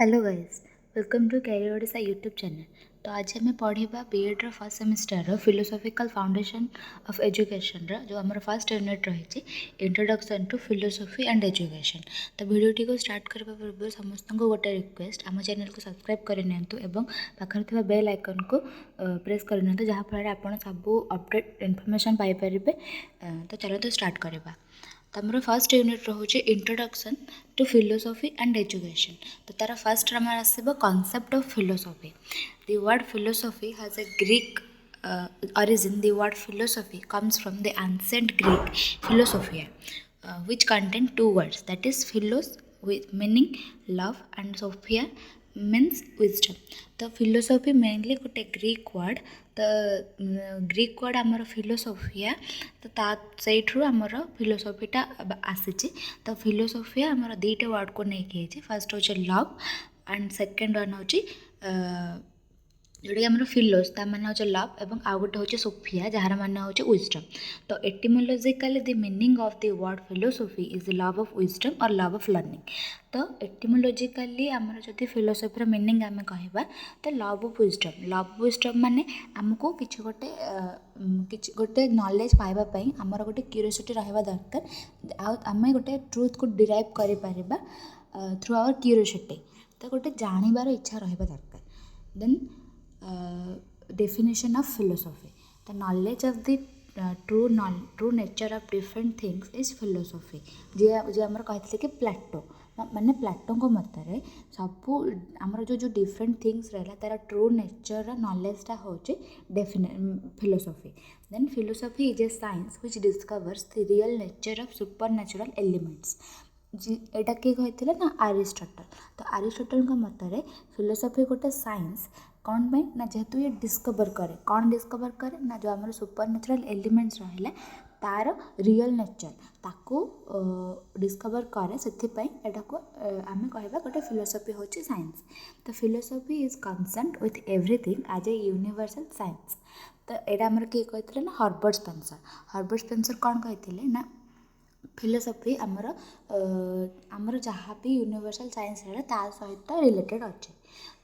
Hello guys, welcome to career Odisha YouTube channel. तो आज आम पढ़ा बीएड रो first semester philosophical foundation of education जो आम फर्स्ट यूनिट रही introduction to philosophy and education. तो वीडियोटी को स्टार्ट करने पूर्व समस्त को गोटे रिक्वेस्ट, आम चैनल को सब्सक्राइब कर पाखे बेल आइकन को प्रेस कर जहाँफल आप सब अपडेट इनफॉरमेशन पाइपर। तो चलो स्टार्ट करवा। तो आम फर्स्ट यूनिट रोचे introduction to philosophy and education. तो तार फर्स्ट आम आसब concept of philosophy. The word philosophy has a Greek origin. The word philosophy comes from the ancient Greek philosophia, which contain two words, that is philos with meaning love and sophia means wisdom. तो philosophy mainly गोटे Greek word. तो Greek word आमर फिलोसॉफिया। तो से आमर फिलोसॉफीटा आसी। तो फिलोसॉफिया आमर दुईटा वर्ड को लेकिन फर्स्ट हूँ लव एंड सेकेंड वन हूँ जोटा कि आम फिलोस ता मान हो लव एवं आउ गोटे हूँ सोफिया जार मान हो विजडम। तो etymologically the meaning of the word philosophy is love of wisdom और लव ऑफ लर्निंग। तो एटिमोलॉजिकली आमर जदि फिलोसॉफीर मीनिंग आम कह तो love of wisdom. Love of wisdom माने आमको किसी गोटे नॉलेज पाइबापी आमर गोटे क्यूरियोसिटी रहा दरकार। आम गोटे ट्रुथ को डिराइव कर थ्रू आवर क्यूरियोसिटी। तो गोटे जानवर इच्छा रहा दरकार। Then definition of philosophy. The knowledge of the true nature of different things is philosophy. जे आमर कहते कि प्लाटो माने प्लाटो को मतरे सबू आमर जो डिफरेंट थिंग्स रहा तार ट्रू नेचर नॉलेजटा हूँ philosophy. Then philosophy is a science which discovers the real nature of supernatural elements. एटा किए कहते ना अरिस्टोटल। तो अरिस्टोटल मतरे फिलोसॉफी गोटे साइंस कौन पे ना जेहेतु ये डिस्कवर करे कौन डिस्कवर करे ना जो आम सुपर नेचुरल एलिमेंट्स रहा तार रियल नेचर ताको डिस्कवर करे से आम कहवा गोटे फिलोसॉफी हूँ साइंस। तो philosophy is concern with everything as a universal science. तो यहाँ आमर किए कहते ना हर्बर्ट स्पेंसर। हर्बर्ट स्पेंसर कौन कहते ना फिलोसॉफी आमर जहाँ भी यूनिवर्सल साइंस रहा ता सहित रिलेटेड अच्छे।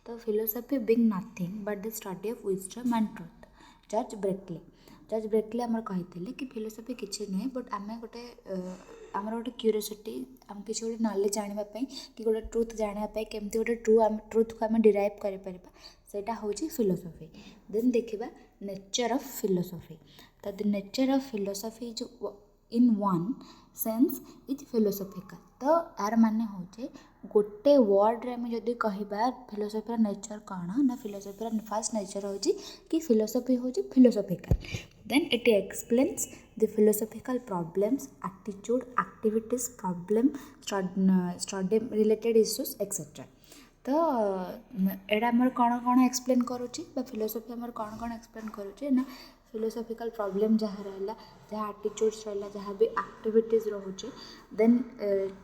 तो philosophy being nothing but the study of wisdom and truth. जज ब्रेकले आमर कहते कि फिलोसॉफी किसी नुहे बट आम गोटे आमर गोटे क्यूरियोसिटी आम किसी गोटे नॉलेज जानापी कि गोटे ट्रुथ जानापी केमती गोटे ट्रुथ को आम डिराइव करा हूँ फिलोसॉफी। देन देखा नेचर ऑफ फिलोसॉफी। तो द नेचर ऑफ फिलोसॉफी जो in one sense is philosophical. तो यार माने हो गोटे वर्ड्रे आम जदि कहवा फिलोसॉफीर नेचर कौन ना फिलोसॉफीर फर्स्ट नेचर हो कि फिलोसॉफी हूँ philosophical. Then it explains the philosophical problems attitude activities problem study related issues etcetera. तो एटा आमर कौन कौन एक्सप्लेन करुच्ची फिलोसॉफी आमर कौन कौन एक्सप्लेन करुच्ची ना फिलोसॉफिकल प्रॉब्लम जहाँ रहा जहाँ एटीट्यूड्स रहा जहाँ भी एक्टिविटीज रोचे। देन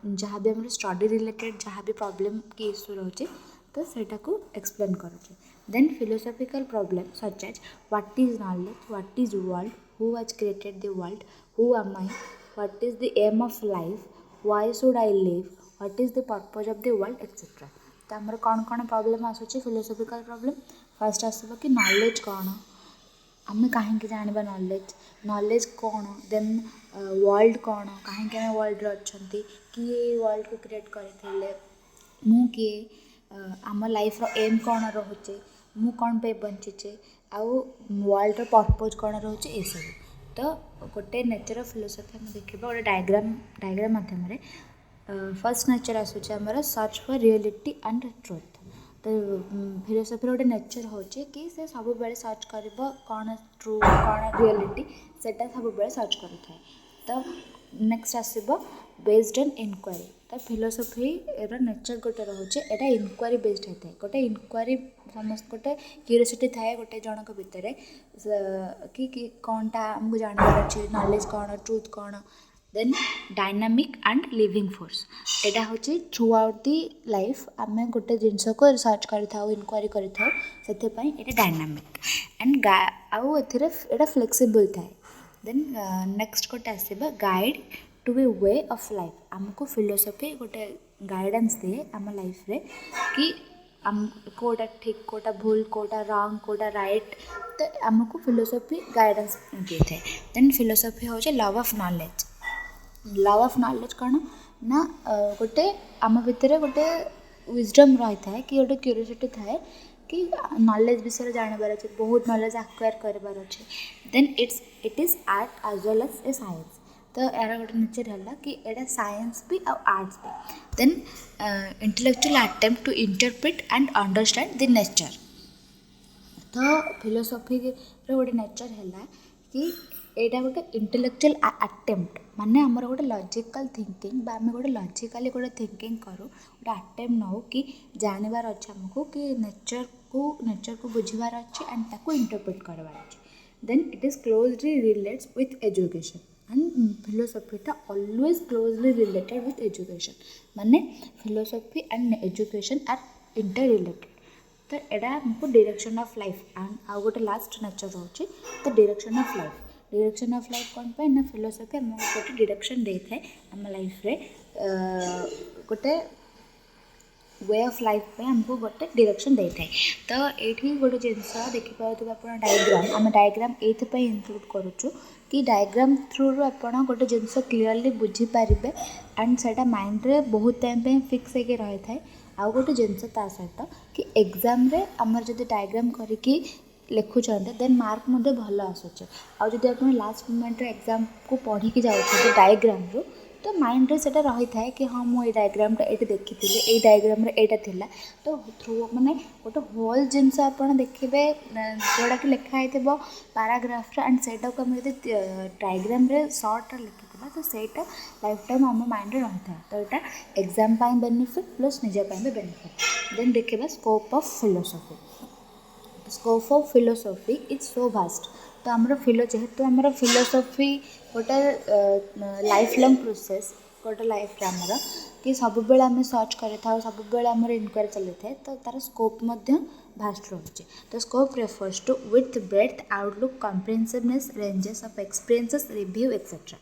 जहाँ भी आम स्टडी रिलेटेड जहाँ भी प्रॉब्लम की इश्यू रोचे तो सेटा को एक्सप्लेन करुचे। Then philosophical problem such as what is knowledge what is world who has created the world who am I what is the aim of life why should I live what is the purpose of the world etcetera. तो आमर कौन कौन problem आसूँ philosophical problem first आसब कि knowledge कौन आम कहीं जाना नॉलेज नॉलेज कौन। देन वर्ल्ड कौन कहीं आम वर्ल्ड अच्छा किए वर्ल्ड को क्रिएट करते मु किए आम लाइफ एम कौन रोचे मु कौन पे बंचीचे आउ वर्ल्ड पर्पज कौन रोचे ये सब। तो गोटे नेचर ऑफ फिलोसॉफी आम देखा गोटे डायग्राम माध्यम फर्स्ट नेचर आसूँ आमर search for reality and truth. तो फिलोसॉफी गोटे नेचर हूँ कि से सब बेले सर्च कर कौन ट्रू कौन रियलिटी सेटा सब बेले सर्च करें। तो नेक्स्ट आसब बेस्ड ऑन इनक्वारी। तो फिलोसॉफी नेचर गोटे रोचे यहाँ इनक्वारी बेस्ड होता है गोटे इनक्वारी समस्त गोटे क्यूरियोसिटी थाए गोटे जनक भितर कि कौनटा आमको जानवर अच्छे नॉलेज कौन ट्रुथ कौन। Then dynamic and living force यहाँ हूँ थ्रू आउट दि लाइफ आम गोटे जिनस को सर्च कर इनक्वारी कर डायनामिक एंड आउ एटा फ्लेक्सिबल थाए। देन नेक्स्ट गोटे आसब guide to a way of life. आमको फिलोसॉफी गोटे गाइडेंस दिए आम लाइफ रे कि आम कोटा ठीक कोटा भूल कोटा रॉन्ग कोटा राइट तो आमको फिलोसफी गाइडेंस दी थाए देन फिलोसफी हूँ love of knowledge love of knowledge कौन ना गोटे आम भितर गोटे विजडम रही था कि गोटे क्यूरियोसिटी थाए कि नॉलेज विषय जानवर अच्छे बहुत नॉलेज आक्वायर करार अच्छे then it is art as well as a science तो यार गोटे नेचर है कि एटा साइंस भी और आर्ट्स भी then intellectual attempt to interpret and understand the nature तो फिलोसफी गोटे नेचर है कि यहाँ गोटे इंटेलेक्चुअल अटेम्प्ट माने आमर गोटे लॉजिकल थिंकिंग आम गोटे लॉजिकली गोटे थिंकिंग करूँ गोटे अटेम्प्ट नौ कि जानवर अच्छे आमको कि नेचर को बुझार अच्छे एंड ताको इंटरप्रिट करवार अच्छे then it is closely relates with education and फिलोसफीटा always closely related with education माने philosophy and education are inter related तो एटा हमको डायरेक्शन ऑफ लाइफ एंड आउ गोटे लास्ट नेचर होची तो डायरेक्शन ऑफ लाइफ कौन पे ना फिलोसफी हमको गोटे डायरेक्शन दे थाए हम लाइफ रे गोटे वे ऑफ लाइफ पे हमको गोटे डायरेक्शन दे थाए तो ये गोटे जिनस देखिए आप डायग्राम आम डायग्राम ये इनक्लूड करुचु कि डायग्राम थ्रू रू आप गोटे जिनस क्लीयरली बुझीपारे एंड से माइंड रे बहुत टाइम पे फिक्स होकर रही थाए आउ गोटे जिनस ता सहित कि एग्जाम रे आमर जब डायग्राम करके लिखुंट देन मार्क भल आसूचे आउ जब आप लास्ट मोमेंट एग्जाम को पढ़ी जाऊँ डायग्राम रू तो माइंड रे सेटा रही थाए कि हाँ मुझे डायग्रामटा ये देखी ये डायग्राम एटा थिला तो थ्रू माने गोटे होल जिनस आप देखिए जोड़ा कि लिखाई पाराग्राफ एंड सेटा को डायग्राम रे सर्ट लिखी तो सेटा लाइफ टाइम आम माइंड रे रही था तो यहाँ एग्जाम बेनिफिट प्लस निजा भी बेनिफिट देन देखिए scope of philosophy scope of philosophy is so vast तो आमर जेहेतु आमर फिलोसफी गोटे लाइफ लॉन्ग प्रोसेस गोटे लाइफ आमर कि सब बेले आम सर्च करें सब बेले आमर इनक्वारी चली थाए तो तार स्कोप भास्ट रोचे तो scope refers to with breadth outlook comprehensiveness ranges of experiences review etcetera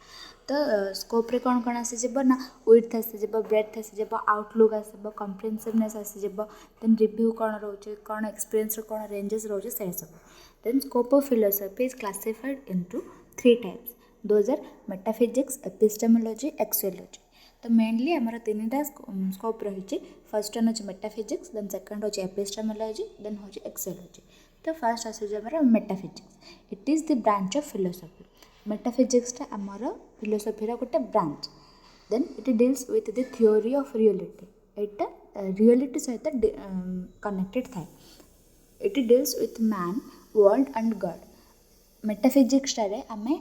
तो स्कोप रे कौन कौन आसीज ना विड्थ आसीज ब्रेथ आसीज आउटलुक आसब कम्प्रिहेंसिवनेस आसीज देन रिव्यू कौन रोचे कौन एक्सपीरियंस कौन रेंजेस रोचे से सब then scope of philosophy is classified into 3 types those are metaphysics epistemology axiology तो मेनली आमर 3टा स्कोप रही फर्स्ट वन हूँ मेटाफिजिक्स देन सेकंड हूँ एपिस्टेमोलॉजी देन हूँ एक्सियोलॉजी तो फर्स्ट आसर metaphysics it is the branch of philosophy मेटाफिजिक्सटा आमर फिलोसफी गोटे branch then it deals with the theory of reality यहाँ रियलिटी सहित कनेक्टेड थाए it deals with man world and God मेटाफिजिक्सटारे आमे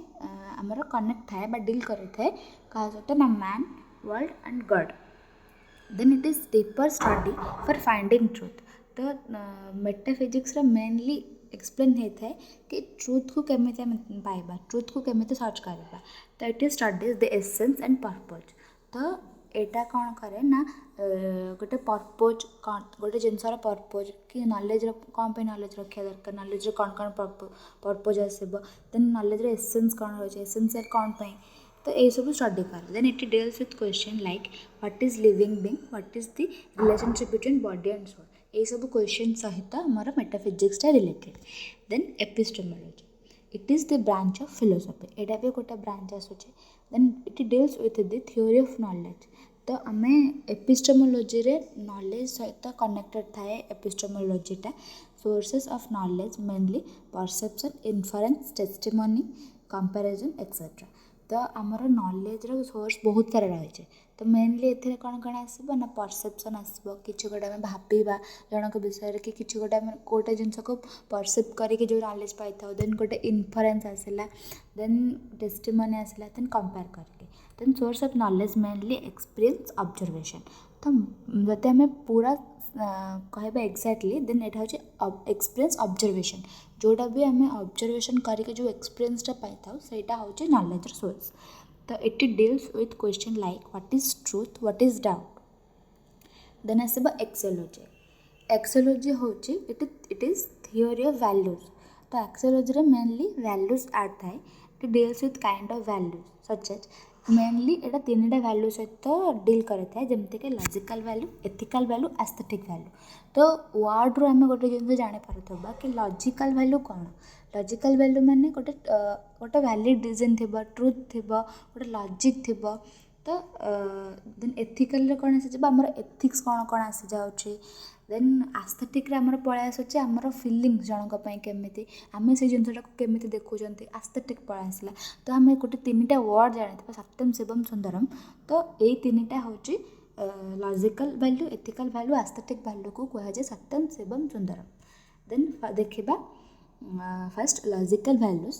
आमर कनेक्ट थाए बा डील करें क्या सहित ना man world and God then it is deeper study for finding truth तो मेटाफिजिक्स मेनली एक्सप्लेन होता है कि ट्रुथ को केमी पाइबा ट्रुथ को केमी सर्च करवा तो it studies the essence and purpose तो यहाँ कौन करे ना गोटे पर्पज गोटे जिनसर पर्पज कि नॉलेज कौन पे नॉलेज रखा दरकार नॉलेज कौन कौन पर्पज आसब देन नॉलेज एसेंस कौन रही एसेंशियल कौन पे तो ये सब स्टडी कर then it deals with question like what is living being what is the relationship between body and soul ये सब क्वेश्चन सहित आमर मेटाफिजिक्सटा related then epistemology it is the branch of philosophy यहाँ भी गोटे ब्रांच आसूचे then it deals with the theory of knowledge तो आम एपिस्टेमोलॉजी रे नॉलेज सहित कनेक्टेड थाए एपिस्टेमोलॉजीटा sources of knowledge mainly perception inference testimony comparison etcetera तो आमर नॉलेज रो सोर्स बहुत सारा रही तो मेनली ए कौन कौन आसो ना परसेप्शन आसो कि गोटे आम भावा जनक विषय कि गोटे आम गोटे जिनस को परसेप्ट करके जो नॉलेज पाई था देन गोटे इन्फरेन्स आसला देन टेस्टिमनी आसला देन कंपेयर करके then source of knowledge mainly experience observation तो जब आम पूरा कहबा एक्जाक्टली देन यहाँ हूँ एक्सपीरियंस ऑब्जर्वेशन जोटा भी आम ऑब्जर्वेशन करके जो एक्सपीरियंसटा पाई था सहीटा हूँ नॉलेज सोर्स तो it deals with question like what is truth what is doubt then आसब एक्सियोलॉजी एक्सियोलॉजी हूँ it is theory of values तो एक्सियोलॉजी मेनली वैल्यूज आड थाए it deals with kind of values such as mainly एटा 3टा value सहित deal करें जमीक logical value, ethical value, aesthetic value. तो वर्ड रू आम गोटे जिन जापर कि लॉजिकल वैल्यू कौन। लॉजिकल वैल्यू माने गोटे गोटे वैलिड रीजन थी, ट्रुथ थी, गोटे लॉजिक थी। तो देन एथिकल कौन आसी आमर एथिक्स कौन कौन आसी जाऊँगी। देन आस्थेटिक आमर पलि आसूँ आमर फिलिंग्स जनक केमी आम से जिनटा केमी देखुं आस्थेटिक पलि आसला। तो आम गोटे 3टा वर्ड जानी सत्यम शिवम सुंदरम। तो यही 3टा हूँ logical value, ethical value, aesthetic value को कहुए सत्यम शिवम सुंदरम। देन देखा फर्स्ट लॉजिकल वैल्यूज।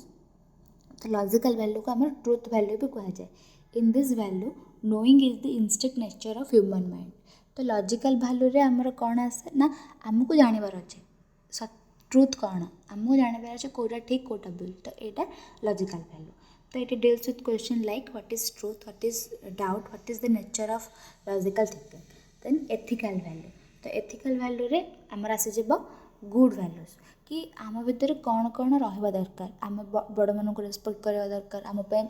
तो लॉजिकल वैल्यू को आम ट्रुथ वैल्यू भी कहुए। In this value knowing is the instinct nature of human mind. तो लॉजिकल वैल्यू रे आमर कौन आसे ना आमको जानवर अच्छे ट्रुथ कौन आमको जानवर अच्छे कौटा ठीक कौटा भूल। तो यहाँ लॉजिकल वैल्यू। तो ये deals with question like what is truth, what is doubt, what is the nature of logical thinking. Then ethical value. तो एथिकल वैल्यू रे आमर आसीज गुड वैल्यूज कि आम भितर कौन कौन रहा दरकार। आम बड़ मानक रेस्पेक्ट करवा दरकार,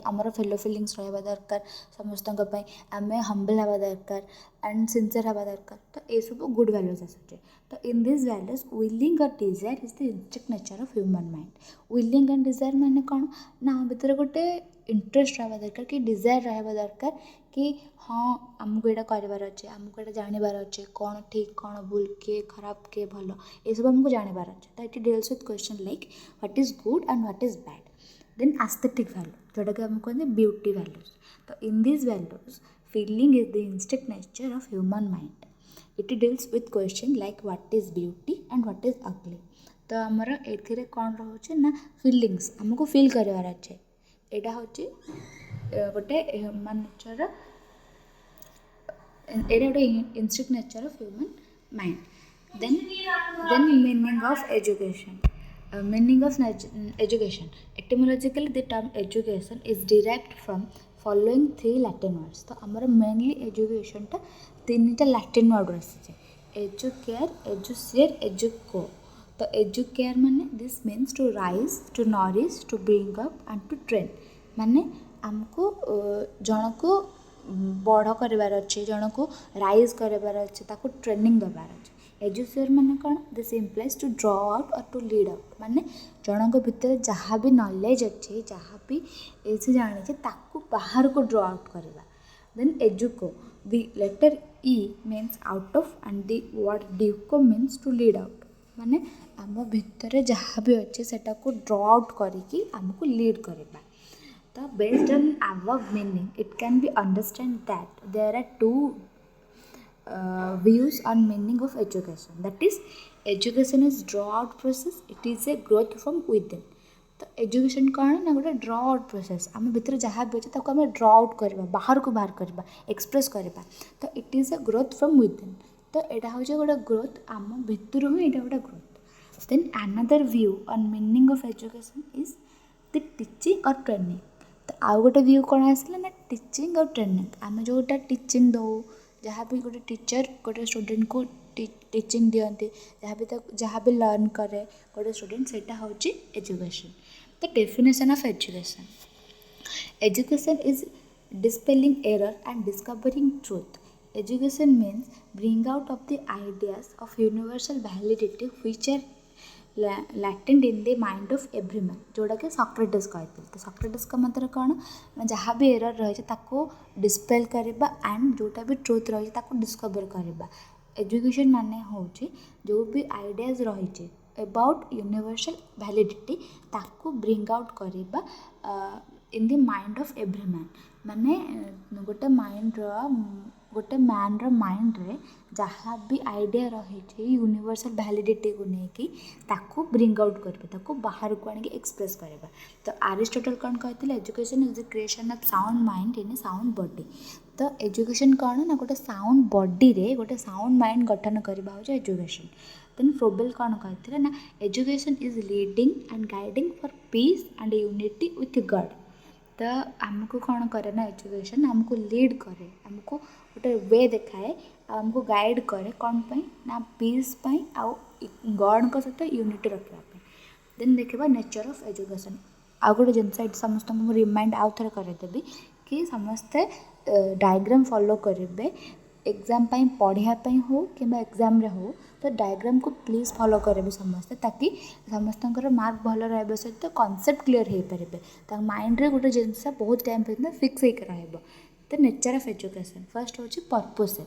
आमर फेलो फिलिंग्स रहा दरकार, समस्त आम हम्बल हवा दरकार एंड सिंसियर हवा दरकार। तो ये सब गुड वैल्यूज आसूचे। तो इन दिस वैल्यूज विलिंग और desire is the instinct nature of human mind. Willing and desire माने कौन ना आम भितर गोटे इंटरेस्ट रहा दरकार कि डिजायर रहा दरकार कि हाँ आमको यहाँ करार अच्छे, आमको यहाँ जानवर अच्छे कौन ठीक कौन भूल, किए खराब किए भल, ये सब आमको जानवर अच्छे। तो ये deals with question like what is good and what is bad. Then aesthetic value जोटा कि आमको कहते ब्यूटी वैल्यूज। तो in this values feeling is the instinct nature of human mind. It deals with question like what is beauty and what is ugly. तो आमर ए कौन रोचे ना फिलिंग्स आमको फिल करार अच्छे। यहाँ हूँ गोटे ह्यूमन नेचर एटा गोटे instinct nature of human mind. Then meaning of education. Meaning of education. Etymologically the term education is derived from following 3 Latin words. तो आमर मेनली एजुकेशन टा 3टा लैटिन वर्ड आसी एजुकेयर, एजुसियर, एजुको। तो educare माने this means to raise, to nourish, to bring up and to train. माने आमको जन को बड़ करार अच्छे, जन को राइज करार अच्छे, ताको ट्रेनिंग दबार अच्छे। एजुसियर माने कौन this implies two draw out और टू लीड आउट। माने जनक भितर जहाँ भी नॉलेज अच्छे, जहाँ भी से जाने ताकू बाहर को ड्र आउट करवा। देन एजुको the letter e means out of and the word ड्यूको मीन्स टू लीड आउट। माने आम भितर जहाँ भी अच्छे सेटा को ड्र आउट करके आमको लीड करवा। तो based on above meaning it can be understand that there are 2 views on meaning of education. That is, education is draw out process, it is a growth from within. तो education कौन ना गोटे ड्र out process आम भितर जहाँ भी अच्छे आम ड्र आउट करवा, बाहर को बाहर करवा, एक्सप्रेस करवा। तो it is a growth from within. तो यहाँ हूँ गोटे ग्रोथ आम भितर ही यहाँ गोटे growth. Then another view on meaning of education is the teaching और ट्रेनिंग। तो आउ गोटे व्यू कौन आसला ना टीचिंग और ट्रेनिंग। आम जोटा टीचिंग दो, जहाँ भी गोटे टीचर गोटे स्टूडेंट को टीचिंग दियंती, जहाँ भी लर्न करे गोटे स्टूडेंट सेटा हूँ education. The definition of education. Education is dispelling error and discovering truth. Education means bring out of the ideas of universal validity which are latent in the mind of every man. जोड़ा कि Socrates कहते। तो Socrates का मतलब कौन जहाँ भी error रही ताको डिस्पेल करवा एंड जोटा भी ट्रुथ रही ताको डिस्कवर करवा। एजुकेशन माने हूँ जो भी आइडियाज रही अबाउट यूनिवर्सल वैलिडिटी ताको ब्रिंग आउट करवा इन the mind of every man. माने गोटे माइंड गोटे मैन माइंड रे जहाँ भी आइडिया रही यूनिवर्सल वैलिडिटी को लेकिन ताको ब्रिंग आउट करवा, ताको बाहर को आने एक्सप्रेस करवा। तो अरिस्टोटल कौन कहते education is the creation of sound mind in A sound body. तो एजुकेशन कौन ना गोटे साउंड बॉडी रे गोटे साउंड माइंड गठन करवा हो एजुकेशन। देन फ्रोबेल कौन कहते ना education is leading and guiding for piece and unity with God. तो आमको कौन करे ना एजुकेशन आमको लीड करे, आमको गोटे वे देखाए, आमको गाइड करे कौन पाई ना पीस पाई आउ गॉड को सहित यूनिटी रखा। देन देखा नेचर ऑफ एजुकेशन। आउ गोटे जिनस समस्त रिमाइंड आउ थे करदेवी कि समस्ते डायग्राम फॉलो करेंगे एग्जाम पढ़ाई हो कि एग्जाम हो तो डायग्राम को प्लीज फॉलो करेंगे समस्ते ताकि समस्त मार्क भल रहा सहित कॉन्सेप्ट क्लीयर हो पारे माइंड रे गोटे जिनस बहुत टाइम फिक्स होकर तो नेचर ऑफ एजुकेशन फर्स्ट हूँ पर्पस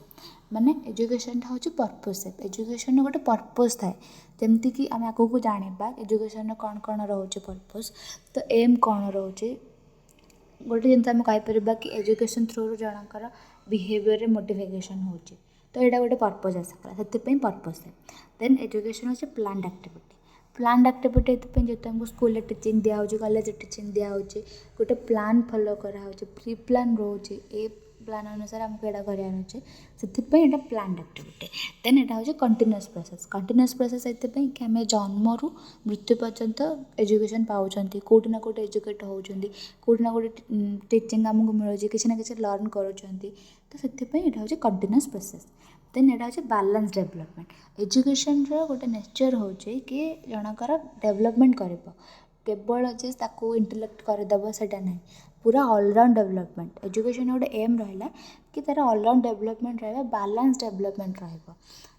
माने एजुकेशन हूँ पर्पस एजुकेशन गोटे पर्पस थाए जमती कि आम आगे जाना एजुकेशन कौन कौन रोचे पर्पस तो एम कौन रोचे गोटे जिन आम कहीपर कि एजुकेशन थ्रू जनकर बिहेवियर मोटिफिकेशन हो तो यहाँ गोटे पर्पस आसला से पर्पस देन एजुकेशन हूँ प्लान्ड एक्टिविटी प्लान्ड एक्टिविटी जेहतु हमको स्कूल टीचिंग दिया कॉलेज टीचिंग दिया गोटे प्लान फॉलो कराऊँ प्री प्लान रोचे ए प्लान अनुसार आमको यहाँ करार अच्छे से यहाँ प्लान्ड एक्टिविटी देन यहाँ हूँ कंटिन्यूअस प्रोसेस ये कि आम जन्म रू मृत्यु पर्यंत एजुकेशन पाँच कौटि ना कौटि एजुकेट होती कौटि ना कौटि टीचिंग आमको मिलूँ किसी ना किसी लर्न करुँच तो से यहाँ हूँ कंटिन्यूअस प्रोसेस देन यहाँ हूँ बैलेंस डेवलपमेंट एजुकेशन गोटे नेचर हूँ कि जनकर डेवलपमेंट कर केवल जे ताकू इंटेलेक्ट करदेव से ना पूरा ऑलराउंड डेवलपमेंट एजुकेशन गोटे एम रहा कि तार ऑलराउंड डेवलपमेंट रहा बैलेंस डेवलपमेंट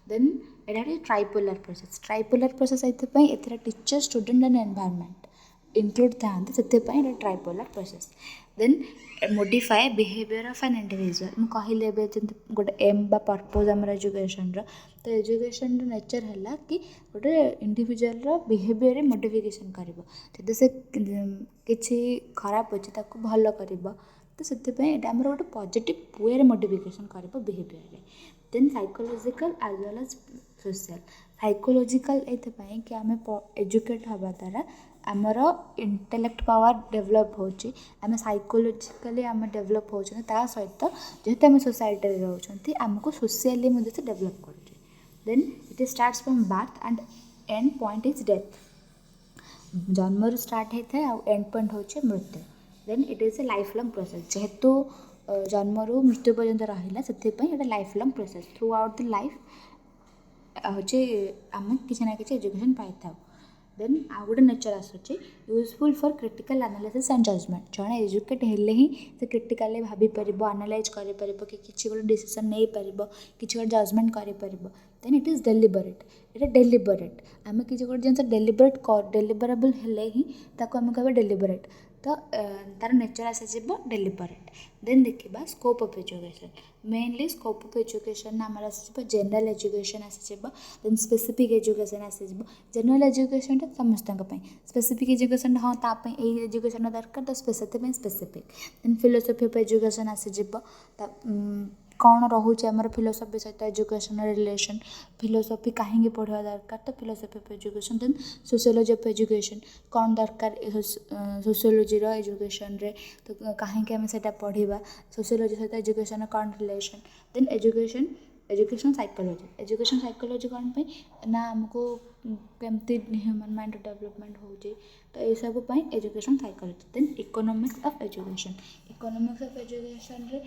देन यहाँ ट्राइपोलर प्रोसेस ये teacher student and environment include था से tripolar process then modify behaviour of an individual मुझे कहले गोटे एम बा पर्पस आम एजुकेशन तो एजुकेशन नेचर है कि गोटे इंडिविजुअल बिहेवियर मोडिफिकेशन कर से किसी खराब अच्छे ताको भल कर तो से आम गोटे पॉजिटिव वे मोडिफिकेशन कर behaviour then psychological as well as social psychological ये कि आम एजुकेट हवा द्वारा आमर इंटेलेक्ट पावर डेवलप होची आम साइकोलॉजिकली आम डेवलप होती सहित जेहेतु आम सोसाइटी रोचे आमको सोशियली डेवलप कर then it starts from birth and end point is death जन्म स्टार्ट होता है एंड पॉइंट हूँ मृत्यु then it is a life long process जेहेतु जन्म रू मृत्यु पर्यंत रहा से life long process throughout the life हूँ आम किसी ना कि एजुकेशन पाई था देन आउ गोटे नेचर आसूँ useful for critical analysis and judgement जड़े एजुकेट हेले ही से क्रिटिकाली भाई एनालाइज कर कि किसी गोटे डिसीजन नहीं पार किसी गोटे जजमेंट कर देन इट इज डेलिबरेट ये डेलिबरेट आम किसी गोटे जिन डेलिबरेबल हेले ही आम कह डेलिबरेट तो तार नेचर आसी डेलिबरेट देन देखा scope of education mainly scope of education आम आस जनरल एजुकेशन आसी देन स्पेसिफिक एजुकेशन आसी जनरल एजुकेशन समस्त स्पेसिफिक एजुकेशन हाँ ताप एजुकेशन दरकार तो specific then philosophy of education आसी कौन रोचे आमर फिलोसफी सहित एजुकेशन रिलेशन फिलोसफी कहीं पढ़ा दरकार तो philosophy of education then sociology of education कौन दरकार सोशियोलॉजी एजुकेशन रे तो कहीं आम से पढ़ा सोशियोलॉजी सहित एजुकेशन कौन रिलेशन देन एजुकेशन साइकोलॉजी कौन पे ना आमको केमती ह्यूमन माइंड डेवलपमेंट हो तो ये सब education psychology then economics of education रे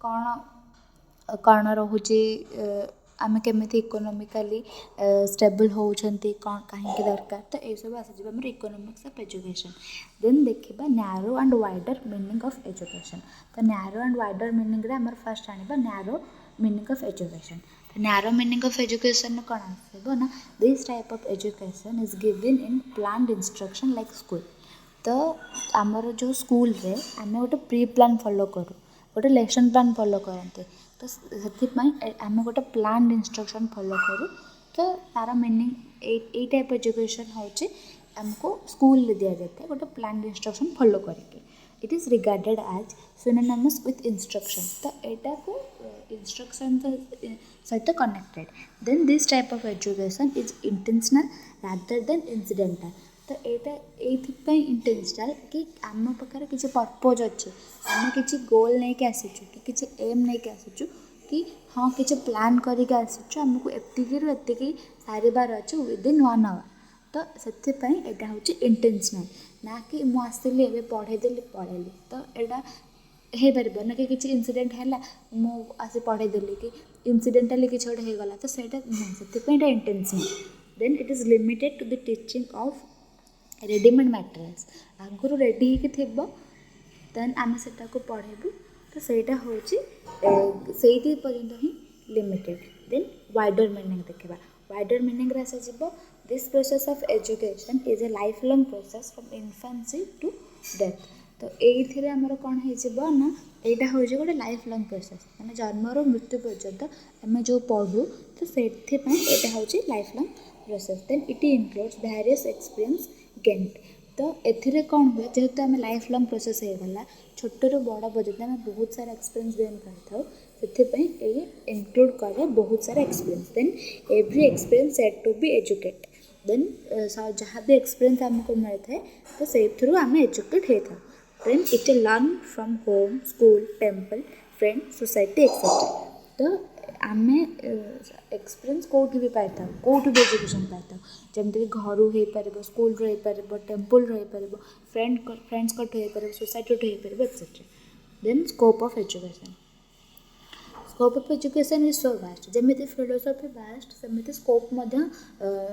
कौन रोचे आम केमी इकोनॉमिकली स्टेबल होती कौन कहीं दरकार तो ये सब आस इकोनॉमिक्स ऑफ एजुकेशन देन देखा narrow and wider meaning of education तो नैरो एंड वाइडर मीनिंग रे आमर फर्स्ट आने narrow meaning of education narrow meaning of education कौन आसो ना this type of education is given in planned instruction like school तो आमर जो स्कूल रे आम गोटे प्री प्लान फॉलो करूँ गोटे लेसन प्लान फॉलो करते तो से आम गोटे प्लान इंस्ट्रक्शन फॉलो करूँ तो तार मीनिंग ए टाइप एजुकेशन होची आमको स्कूल दि जाता है गोटे प्लान इंस्ट्रक्शन फॉलो करके it is regarded as synonymous with instruction तो यहाँ को इंस्ट्रक्शन सहित connected then this type of education is intentional rather than incidental तो यहाँ ये इंटेंशनल कि आम पाखे किसी पर्पज अच्छे आम किसी गोल नहीं कि आसीचु कि किसी एम नहीं कि आसीचु कि हाँ किसी प्लान करके आसीचु आमको एतिकी सारिबार अच्छे विदिन 1 आवर तो से यहाँ हूँ इंटेंशनल ना कि मुझे आसली ए पढ़ेदेली पढ़ेली तो यहाँ हो पार ना कि किसी इनसीडेंट है मुझे पढ़ेदेली कि इनसीडेंटाली किसी गोटे होगला तो सहीटा से intentional then it is limited to the teaching of readymade materials आगुरी रेडी होती देन आम से पढ़ेबू तो सहीटा हूँ से पर्यंत ही लिमिटेड। देन वाइडर मीनिंग देखा वाइडर मीनिंग आसाଯିब this process of education is a life long process from infancy to death. तो ये आमर कौन हो ना यहाँ हूँ गोटे लाइफ लॉन्ग प्रोसेस मैंने जन्मर मृत्यु पर्यंत आम जो पढ़ू तो से यहाँ हूँ life long process. Then it includes various experience gained. तो एथिरे कौन हुए जेहेतु आम लाइफ लॉन्ग प्रोसेस हो गला छोटू बड़ पर्यटन आम बहुत सारा एक्सपीरियंस गेन कर इंक्लूड करे बहुत सारा experience. Then every experience said to be educate. Then जहाँ भी एक्सपीरियंस आमको मिलता है तो से थ्रू आम एजुकेट होता। Then it learn from home school temple friend society etcetera. तो आम एक्सपीरियंस कौटी भी पाई था कौटी भी एजुकेशन पाई था जमीक घर हो पार स्कूल हो पार टेम्पल हो पार फ्रेंड्स कट हो पार सोसाइटी हो पार etcetera. Then scope of education scope of education is so vast जमी फिलोसफी भास्ट सेमती स्कोप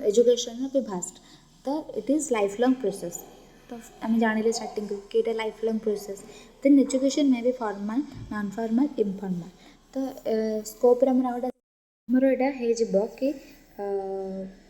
एजुकेशन भी भास्ट। तो it is life long process. तो आम जानिले स्टार्टिंग कि life long process. Then education may be formal non formal informal. तो scope आमर यहाँ कि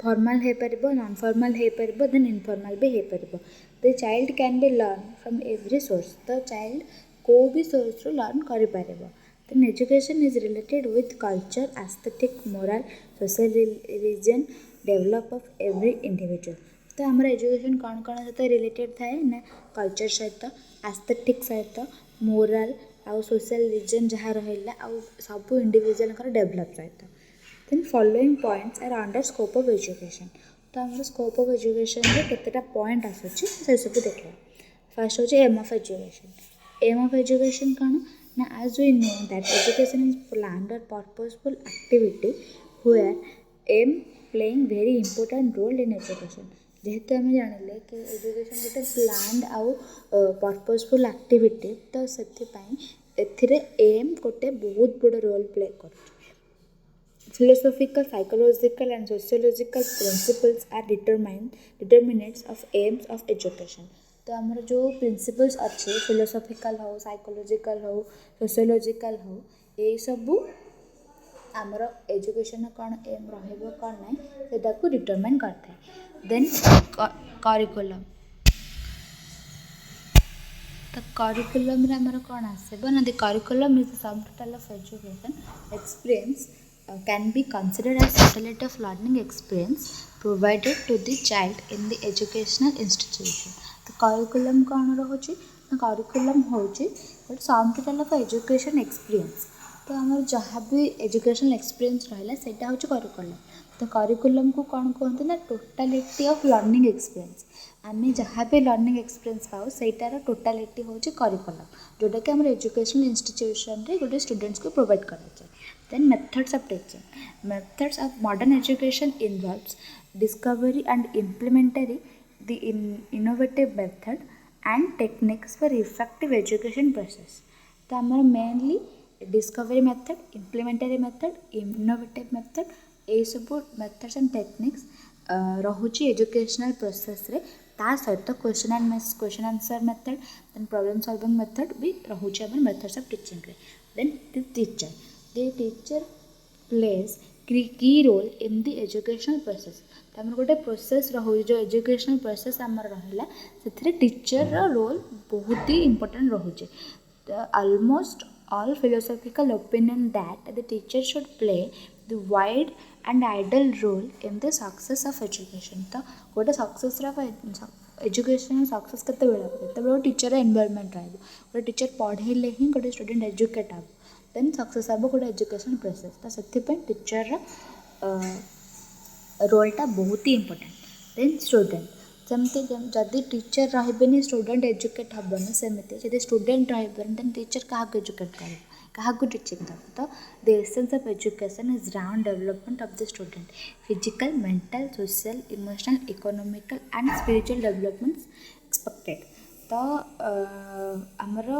फॉर्मल हो पार नॉन फॉर्मल हो पार देन इनफॉर्मल भी हो पार। The child can be learn from every source. तो चाइल्ड को भी सोर्स रू लर्न कर पार। Then education is related with culture, aesthetic, moral, social religion, develop of every individual। तो आमर एजुकेशन कौन कौन सहित रिलेटेड थाए ना कल्चर सहित एस्थेटिक सहित मोराल आउ सोशल रिजन जहाँ रहा आउ सब इंडिविजुअल डेवलप सहित। Then following points are under scope of education. तो आम स्कोप ऑफ एजुकेशन केतेटा पॉइंट आसूँ से सब देखा। फर्स्ट हूँ aim of education. Aim of education कौन ना as we know that education is planned or purposeful activity where aim playing very important role in education। जेहेतु आम जानिले कि एजुकेशन गोटे प्लान्ड आउ पर्पसफुल एक्टिविटी तो से एम गोटे बहुत बड़ रोल प्ले कर। Philosophical, psychological and sociological principles are determinants of aims of education। तो आमर जो प्रिंसिपल्स अच्छे फिलोसफिकल हो साइकोलॉजिकल हो सोशियोलॉजिकल हो ये सब आमर एजुकेशन कौन एम रहा कौन ना से डिटरमाइन करता है। Then curriculum. तो करिकुलम आमर कौन आसब ना the curriculum is the sum total of education experience can be considered as totality of learning experience provided to the child in the educational institution। तो करिकुलम कौन रोचे ना करिकुलम हूँ गोटे sum total of education experience. तो आम जहाँ भी एजुकेशनल एक्सपीरियंस रहा से हूँ करिकुलम। तो करिकुलम को कौन कहते ना टोटालिटी ऑफ लर्निंग एक्सपीरियंस। आम जहाँ भी लर्निंग एक्सपीरियंस पाऊ सहीटार टोटालिटी हूँ करिकुलम जोटा कि आम एजुकेशनल इंस्टीट्यूशन रे गोटे स्टूडेंट्स को प्रोवाइड कराए। Then methods of teaching. Methods of modern education involves discovery and implementary the innovative method and techniques for effective education process। तो आमर mainly discovery method implementary method innovative method ये सब methods and techniques रोचे educational process रे। ता सहित question answer method then problem solving method भी रोचे आम मेथड्स ऑफ टीचिंग रे। Then teacher the teacher plays key role in the educational process। तो आम गोटे प्रोसेस रोचे जो एजुकेशनल प्रोसेस आमर रहा से टीचर रोल बहुत ही इंपोर्टेंट रोचे। Almost all philosophical opinion that the teacher should play the wide and ideal role in the success of education। तो गोटे सक्सेस एजुकेशन सक्सेस के टीचर इन्वॉल्वमेंट रहा गोटे टीचर पढ़ेले ही गोटे स्टूडेंट एजुकेट हे देन सक्सेस हम गोटे एजुकेशन प्रोसेस। तो से टीचर रोलटा बहुत ही इंपोर्टेंट। देन स्टूडेंट सेमती जदि टीचर रही स्टूडेंट एजुकेट हेनी सेमती जब स्टूडेंट रही देन टीचर क्या एजुकेट कर क्या टीचिंग दे। तो the essence of education is round development of the student physical mental social emotional economical and spiritual developments expected. तो आमर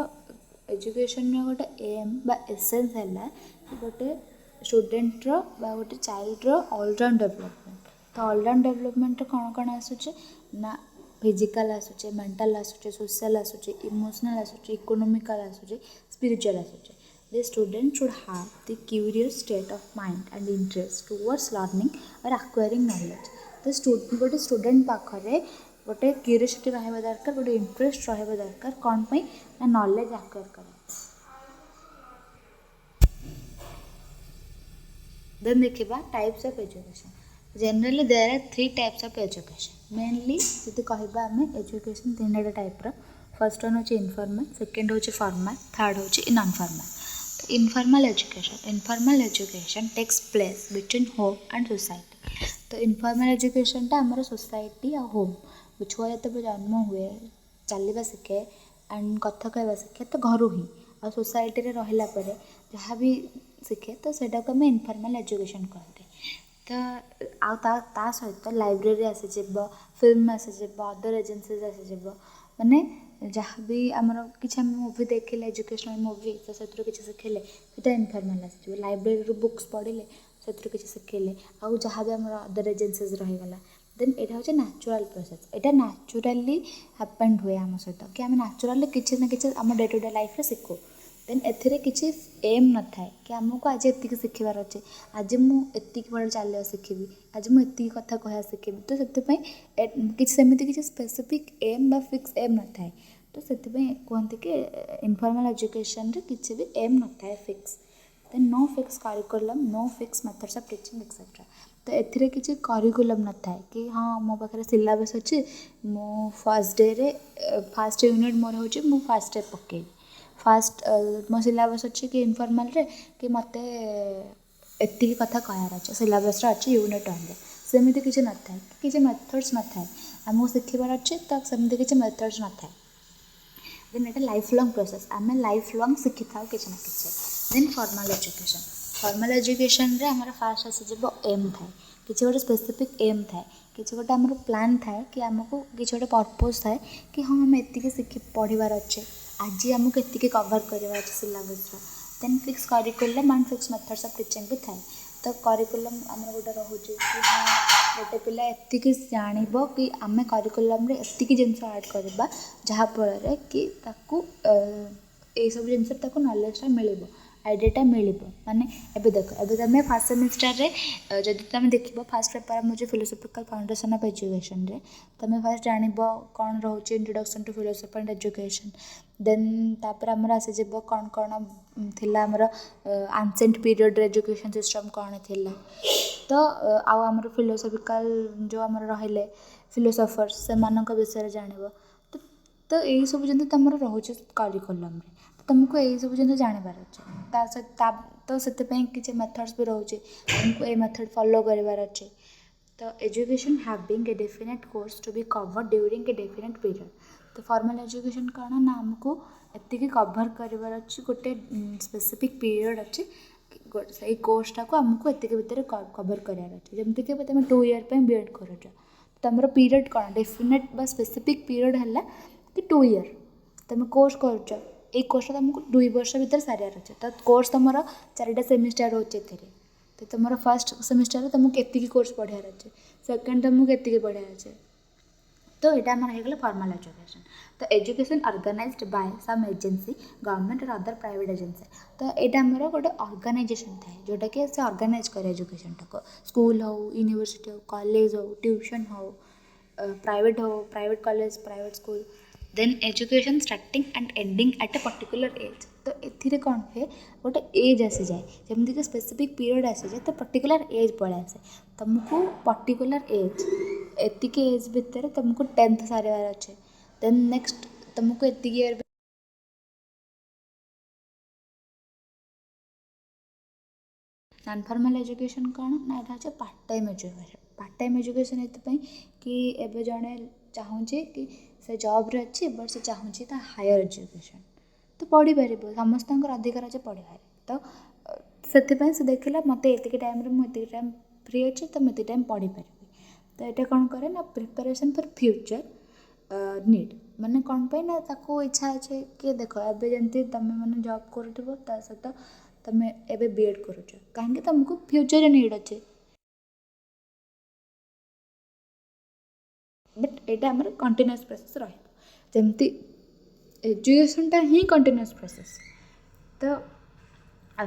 एजुकेशन गोटे एम बा एसेंस है गोटे स्टूडेंट्र बा गोटे चाइल्ड्र ऑलराउंड डेवलपमेंट। तो ऑलराउंड डेवलपमेंट कौन कौन आसूचे ना फिजिकाल आसूचे मेंटल आसूचे सोशल आसूचे इमोशनल आसूचे इकोनॉमिकल आसूचे स्पिरिचुअल आसूचे the student should have the curious state of mind and interest towards learning और एक्वायरिंग नॉलेज तो गोटे स्टूडेंट पाखे गोटे क्यूरियोसिटी रहा दरकार गोटे इंटरेस्ट रहा दरकार कौन पाई ना नॉलेज एक्वायर कर देन देखा types of education generally there are 3 types of education mainly जी कहवा आम एजुकेशन 3 टाइप्र फर्स्ट वन हूँ इनफॉर्मल सेकेंड हूँ फॉर्मल थर्ड हूँ non formal informal education takes place between home and society तो इनफॉर्मल एजुकेशन आमर सोसाइटी आ होम छुआ जो जन्म हुए चलवा शिखे एंड कथा कहवा शिखे तो घर ही आ सोसाइटी रे रहिला परे जहाँ भी शिखे तो सेटा को आम इनफॉर्मल एजुकेशन कहते तो ता सहित लाइब्रेरी आसीज फिल्म आसीज अदर एजेन्सीज आसीज माने जहाँ भी आमर किसी मूवी देखिले एजुकेशनल मूवी तो से किसी शिखेले तो इनफॉर्मल आसीज लाइब्रेरी बुक्स पढ़िले से किसी शिखेले आउ जहाँ भी आमर अदर एजेन्सीज रहीगला देन यहाँ हूँ नेचुरल प्रोसेस यहाँ नेचुराली हैपेंड हुए आम सहित कि आम नेचुराली किसी ना कि आम डे टू डे लाइफ शिखु देन एथिरे किसी एम न थाए कि आमको आज एति शिखबार अच्छे आज मुझे बड़े चलवा शिखी आज मुझे कथा कह शिखी तो से किसी सेमती किसी स्पेसिफिक एम बा फिक्स एम न थाए तो से कहते कि इनफॉर्मल एजुकेशन रे किसी भी एम न थाए fix then no fix curriculum no fix methods of teaching etcetera तो एथिरे किसी करिकुलम न थाए कि हाँ मो पाखे सिलेबस अच्छी मो फर्स्ट डे रे फर्स्ट यूनिट मोर हो मु फर्स्ट डे पकई फास्ट मो सिलेबस अच्छी कि इनफॉर्मल रे कि मत एति कथा कहार अच्छे सिलेबस अच्छे यूनिट 1 सेमती किसी न थाए किसी मेथड्स न थाए आमको शिखबार अच्छे तो सेमती किसी मेथड्स न थाए देन एटा लाइफ लॉन्ग प्रोसेस आम लाइफ लॉन्ग शिखि था किसी ना किसी देन फॉर्मल एजुकेशन रे हमारा फास्ट आसीज एम थाए किसी गोटे स्पेसिफिक एम थाए किसी गोटे आमर प्लान थाए कि आमको किसी गोटे पर्पज थाए कि हाँ आम एति शिखि पढ़ार अच्छे आज आमको एति कवर कर syllabus then fix curriculum and fix methods of teaching भी थाए तो करिकुलम आमर गोटे रोचे कि हाँ गोटे पिला एति जान कि आम करिकुलम रे एति जिनस ऐड करवा जहाँफल कि ये सब जिनस नॉलेजटा मिल आइडियाटा मिल माने एबे देख एबे तुम फर्स्ट सेमिस्टर रे जदि तुम देख फास्ट पेपर मुझे फिलोसफिकल फाउंडेशन ऑफ एजुकेशन रे तुम फास्ट जान कौन रोचे introduction to philosophy and education then तापर आमर आसीज कौन कौन थिला आमर एंसेंट पीरियड एजुकेशन सिस्टम कौन थिला तो आमर फिलोसफिकल जो आमर रहिले फिलोसफर्स से विषय जान तो यही सब जब तुम रोचे करिकुलम रे तुमको यही सब जिन जानवर अच्छे तो से किसी मेथड्स भी रोचे तुमको ये मेथड फॉलो करार अच्छे तो education having a definite course to be cover during a definite period तो फॉर्मल एजुकेशन कौन ना आमको एति कवर करार अच्छे गोटे स्पेसिफिक पीरियड अच्छे से कोर्सटा को आमको एति भितर कवर करार अच्छे जमीक तुम 2 ईयर B.Ed कर तुम पीरियड कौन डेफिनेट बा स्पेसिफिक पीरियड है कि 2 ईयर तुम कोर्स कर ये कोर्सटा तुमको 2 वर्ष भर सारार अच्छे तो कोर्स तुम 4टा सेमिस्टर रोचे तो तुम फर्स्ट सेमिस्टर तुमको एति कोर्स पढ़ार अच्छे सेकेंड तुमको एति पढ़ार अच्छे तो यहाँ आम हो फॉर्मल एजुकेशन तो education organized by some agency government और अदर प्राइवेट एजेंसी तो यहाँ आमर गोटे ऑर्गेनाइजेशन थाए जोटा कि से ऑर्गेनाइज करे एजुकेशन टाक स्कूल हो यूनिवर्सिटी हो कॉलेज हो ट्यूशन हो private college private school then education starting and ending at a particular age तो ये कौन हुए गोटे एज आसी जाए जमीक स्पेसिफिक पीरियड आसी जाए तो पर्टिकुलर एज पड़े आसे तुमको पर्टिकुलर एज एति एज भितर तुमको 10th सारार अच्छे देन नेक्स्ट तुमको एति ईयर नॉन फॉर्मल एजुकेशन कौन ना यहाँ पार्ट टाइम एजुकेशन ये कि एवं जड़े चाहूँचे कि से जॉब रे अच्छी बट से चाहूँची ता हायर एजुकेशन तो पढ़ी पार समस्त अधिकार अच्छे पढ़ार तो से देखला मत ये टाइम मुझे टाइम फ्री अच्छे तो मुझे टाइम पढ़ी पारि तो ये कौन करे ना प्रिपरेशन फॉर फ्यूचर नीड माने कौन पे ना ताको इच्छा अच्छे कि देख एवं जमी तुम मैंने जॉब करूँ सहित तुम एवं B.Ed करुच कहीं तुमको फ्यूचर नीड अच्छे बट यहाँ आमर कंटिन्यूअस प्रोसेस रमती एजुकेशनटा ही कंटिन्यूअस प्रोसेस। तो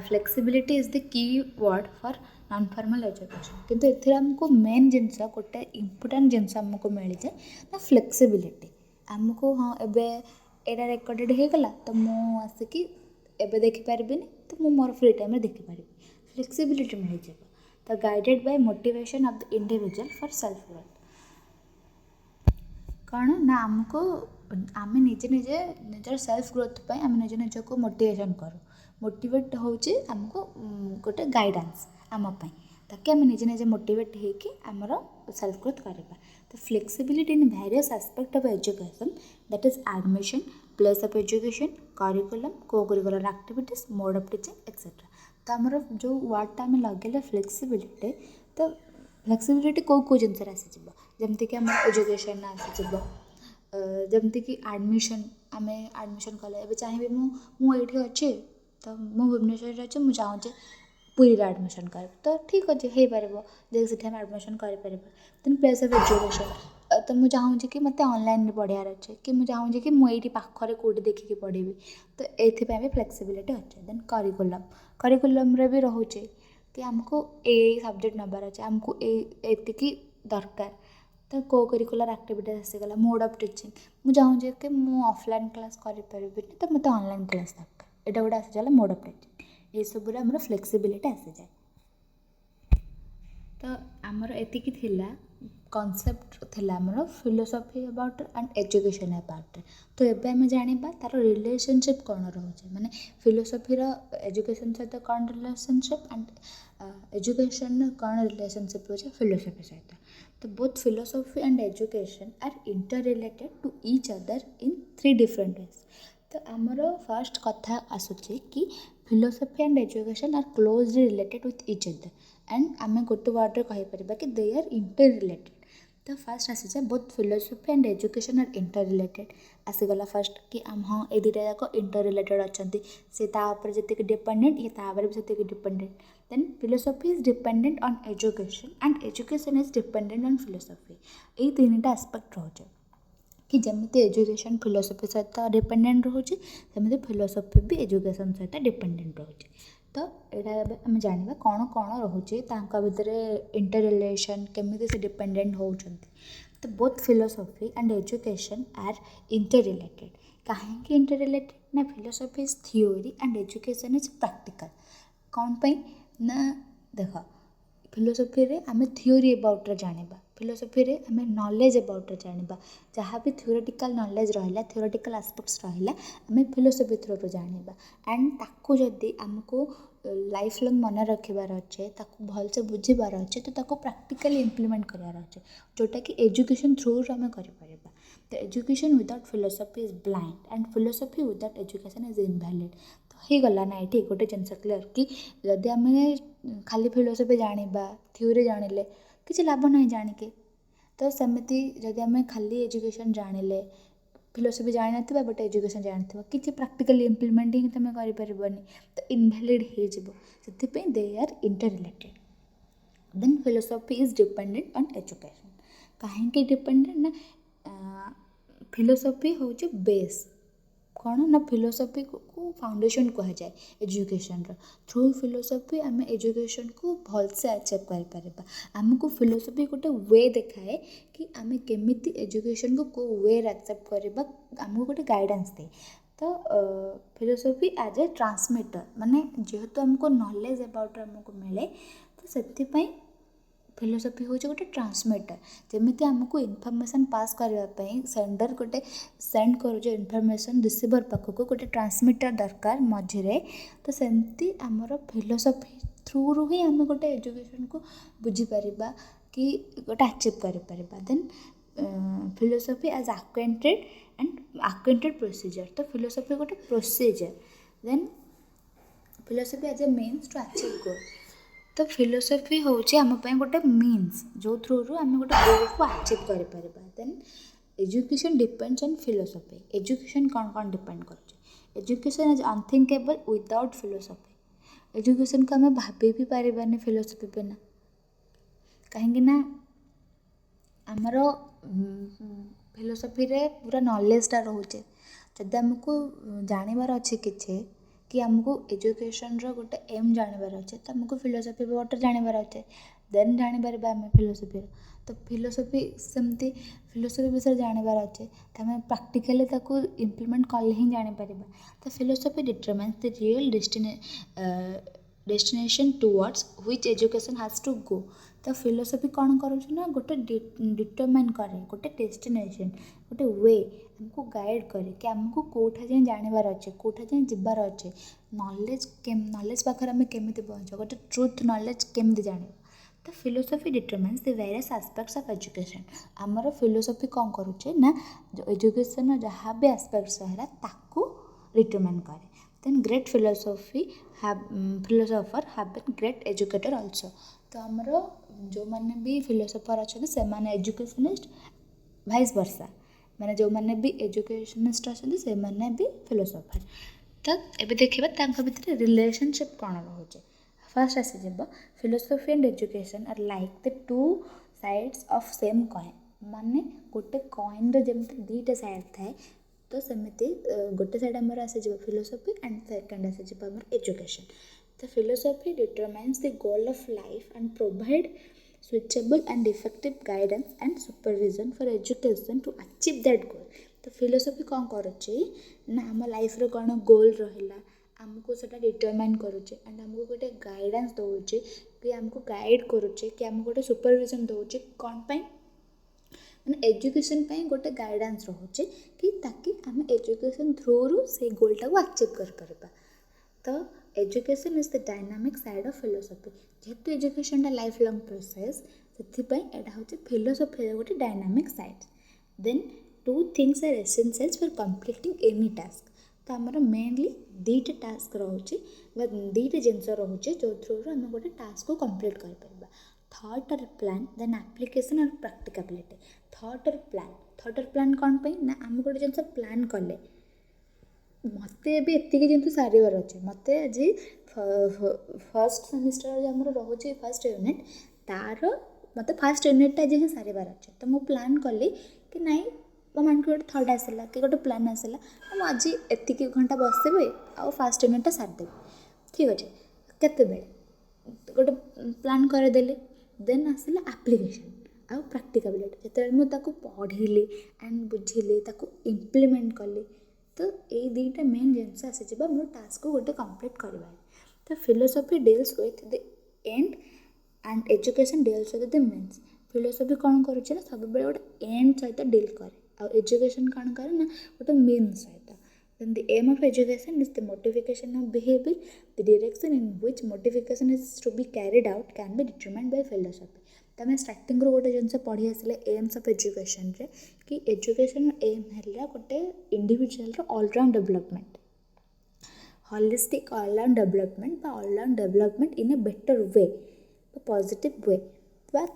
flexibility is the key word for non formal education. किंतु एथिरे हमको मेन जिनस गोटे इम्पोर्टाट जिनस आमको मिल जाए ना फ्लेक्सिबिलिटी। आमको हाँ एबे एटा रेकर्डेड हो गला तो मु आसिकी एबे देखिपारि तो मु मोर फ्री टाइम देखिपारि फ्लेक्सिबिलिटी मिल जाए। तो guided by motivation of the individual for self growth कौन ना आमको आम निजे निजे निजर सेल्फ ग्रोथ पर आम निज निज को मोटिवेशन करूँ। मोटिवेट होची आमको गोटे गाइडेंस आमपाई ताकि आम निजे निजे मोटिवेट होकि आमर सेल्फ ग्रोथ करवा। तो flexibility in various aspect of education that is admission place of education curriculum co curricular activities mode of teaching etcetera. तो आमर जो वर्डटा आम लगे फ्लेक्सिबिलिटी तो फ्लेक्सिबिलिटी कौ जिनस आसीज जमतीक आम एजुकेशन आसीज जमतीक आडमिशन आम आडमिशन कले ए चाहिए मुझे अच्छे तो मु भुवनेश्वर अच्छे मुझे चाहूँचे पुरी आडमिशन कर तो ठीक अच्छे हो पार जैसे आम आडमिशन कर देन प्लेस ऑफ एजुकेशन तो मुझे चाहूँगी कि मत ऑनलाइन पढ़ार अच्छे कि मुझे चाहूँगी कि मुझे पाखरे कौटी देखिकी पढ़ी तो ये भी फ्लेक्सिबिलिटी अच्छे। देन करिकुलम करिकुलम भी रोचे कि आमको ए सब्जेक्ट नबार अच्छे आमको एतिकी दरकार तो को करिकुलर एक्टिविटीज आसीगला मोड ऑफ टीचिंग मुझे चाहूँगी कि मुझे ऑफलाइन क्लास करें तो मत ऑनलाइन क्लास दरकार यहाँ गोटे आसीगला मोड ऑफ टीचिंग ये सब आमर फ्लेक्सिबिलिटी आसी जाए। तो आमर एतिकी थिला कॉन्सेप्ट थिला आमर philosophy about and education about. तो एबे आम जानिबा तार रिलेशनशिप कौन रोचे माने फिलोसफी एजुकेशन सहित कौन रिलेशनशिप एंड एजुकेशन कौन रिलेशनशिप रोचे फिलोसफी सहित। तो both philosophy and education are inter related to each other in 3 different ways. तो आमर फर्स्ट कथा आसूची कि philosophy and education are closely related with each other and आम गोटे वर्ड कहीपर कि दे आर इंटर रिलेटेड। तो फर्स्ट आसीजे both philosophy and education are inter related आसीगला फर्स्ट कि आम हाँ ये दुटा जाक इंटर रिलेटेड अच्छा सी तापर जी डिपेंडेंट ये तापर भी से dependent. Then philosophy is dependent on education and education is dependent on philosophy. ये 3टा एस्पेक्ट रोचे कि जमी एजुकेशन फिलोसफी सहित डिपेंडेंट रोचे सेमती फिलोसफी भी एजुकेशन सहित डिपेंडेंट रोचे। तो यहाँ आम जाना कौन कौन रोचे भितर इंटर रिलेशन केमी से डिपेंडेंट होती। तो both philosophy and education are inter related. कहीं इंटर रिलेटेड ना philosophy is theory and education is practical. कौन पाई ना देख फिलोसफी रे आम थियोरी अबाउट जाना फिलोसफी रे आम नॉलेज अबाउट जाना जहाँ भी थियोरेटिकल नॉलेज रहा थियोरेटिकल एस्पेक्ट्स रहा आम फिलोसफी थ्रू जाना एंड ताकू जदि आमको लाइफ लंग मन रखार अच्छे ताकू भलसे बुझीबार अच्छे तो ताकू प्रैक्टिकली इम्प्लीमेंट करार अच्छे जोटा कि एजुकेशन थ्रू आम कर। तो education without philosophy is blind and philosophy without education is invalid. तो हो गला ना ये गोटे जिनस क्लियर कि जदि आम खाली फिलोसफी जाना थ्योरी जानिले किसी लाभ ना जानिके। तो सेमती जदि आम खाली एजुकेशन जानिले फिलोसफी जानी ना बट एजुकेशन जानी किसी प्रैक्टिकली इम्प्लीमेंट ही तुम कर तो इनवैलिड हो they are inter related. Then philosophy is dependent on education कहीं डिपेंडेंट ना फिलोसफी हूँ बेस कौन ना फिलोसफी को फाउंडेशन कह जाए एजुकेशन थ्रू फिलोसफी आम एजुकेशन को भलसे आचीव कर आमको फिलोसफी गोटे वे देखाए कि आम केमिति एजुकेशन को वे एक्सेप्ट करवा आमको गोटे गाइडेंस दे। तो फिलोसफी एज ए ट्रांसमिटर माने जेहेतु आमको नॉलेज अबाउट आमको मिले तो से फिलोसफी हूँ गोटे ट्रांसमिटर जमी आमको इनफर्मेशन पास करने सेंडर गोटे सेंड कर इनफर्मेशन रिसीवर पाखक गोटे ट्रांसमिटर दरकार मझे। तो सेमती आमर फिलोसफी थ्रू रू ही आम गोटे एजुकेशन को बुझीपर कि गोटे आचिव कर। Then philosophy as acquainted and acquainted procedure. तो फिलोसफी गोटे procedure. Then philosophy as a means to achieve goal. तो फिलोसफी हूँ आम गोटे मीन्स जो थ्रू रू आम गोटे गोल को आचिव कर। Then education depends on philosophy. Education कौन कौन डिपेंड कर education is unthinkable without philosophy. Education को आम भाभी भी पारानी फिलोसफी बिना कहीं आमर फिलोसफी रे पूरा नॉलेजटा रोचे जदि आमको जानवर अच्छे किसी कि आमको एजुकेशन गोटे एम जानवर अच्छे तो आमको फिलोसफी वाटर जानवर अच्छे देन जापर आम फिलोसफी तो फिलोसफी सेमती फिलोसफी विषय जानवर अच्छे तो आम प्राक्टिकली इम्प्लीमेंट कले ही जापर तो philosophy determines the real destination towards which education has to go तो फिलोसफी कौन करुँच गोटे डिटरमाइन करे गोटे डेस्टिनेशन गोटे वे आमको गाइड करे कि आमको कौटा जाए जानवर अच्छे कौटा जाए जबार अच्छे नॉलेज पाखे आम केमी पहुँच गोटे ट्रुथ नॉलेज केमी जान तो philosophy determines the various aspects of education आमर फिलोसफी कौन करुचे ना जो एजुकेशन जहाँ भी एस्पेक्ट्स रहा ताकू डिटरमाइन करे then great philosopher have been great educator also तो आमर जो मैंने भी फिलोसफर अच्छा से मैंने एजुकेशनिस्ट भाइस वर्षा मैंने जो मैंने भी एजुकेशनिस्ट अच्छा से मैंने भी फिलोसफर तो ये देखा भितर रिलेशनशिप कौन रोचे फर्स्ट आसीज philosophy and education are like the two sides of same coin माने गोटे कॉइन जमी दुईटा साइड थाए तो सेमती गोटे साइड आमर आसीज फिलोसफी एंड सेकेंड आसीज आमर एजुकेशन तो philosophy determines the goal of life and provide suitable and effective guidance and supervision for education to achieve that goal तो फिलोसफी कौन करुचे ना आम लाइफ रो कौन गोल रहा आमको सेटा डिटरमाइन करुचे एंड आमको गोटे गाइडेंस दौचे कि आमको गाइड करुचे कि आमको गोटे सुपरविजन दौचे कौन पाई मैंने एजुकेशन पाई गोटे गाइडेंस रोचे कि ताकि आम एजुकेशन थ्रू रू से गोलटा को अचीव कर पारबा तो education is the dynamic side of philosophy जेहेतु एजुकेशन लाइफ लॉन्ग प्रोसेस से यहाँ हूँ फिलोसफी गोटे dynamic side then two things are essentials for completing any task तो आमर मेनली दुईटा टास्क रोचे दुईटा जिनस रोचे जो थ्रू आम गोटे टास्क को कंप्लीट कर थॉट और प्लान देन एप्लिकेशन और प्रैक्टिकबिलिटी थॉट और प्लान कौन पे ना आम गोटे जिनस प्लान कले मत एतिक जिन सारे अच्छे मत आज फर्स्ट सेमिस्टर आम रोचे फर्स्ट यूनिट तार मत फर्स्ट यूनिटा आज सारे अच्छे तो मुझे प्लान कली कि नाई मो माइंड गोटे थॉट आसला कि गोटे प्लान आसला आज एतिक घंटा बसबी आ फर्स्ट यूनिटा सारिदेवी ठीक अच्छे केते गोटे प्लान करदेली देन आसला एप्लिकेशन आ प्रैक्टिकबिलिटी जिते मुझे पढ़ी एंड बुझिली इम्प्लीमेंट कली तो ये दुईटा मेन जिनस आसी मोर टास्क को गोटे कंप्लीट करवा तो philosophy deals with the end and education deals with the means philosophy कौन करुचे ना सब बेले गोटे एंड सहित डील करे आ एजुकेशन कौन करे ना गोटे मीन्स सहित then the aim of education is the modification of behaviour the direction in which modification is to be carried out can be determined by philosophy तो आम स्टार्टिंग गोटे जिन पढ़ी आसले एम्स ऑफ एजुकेशन रे कि एजुकेशन एम है गोटे individual all round development holistic all round development all round development in a better way positive way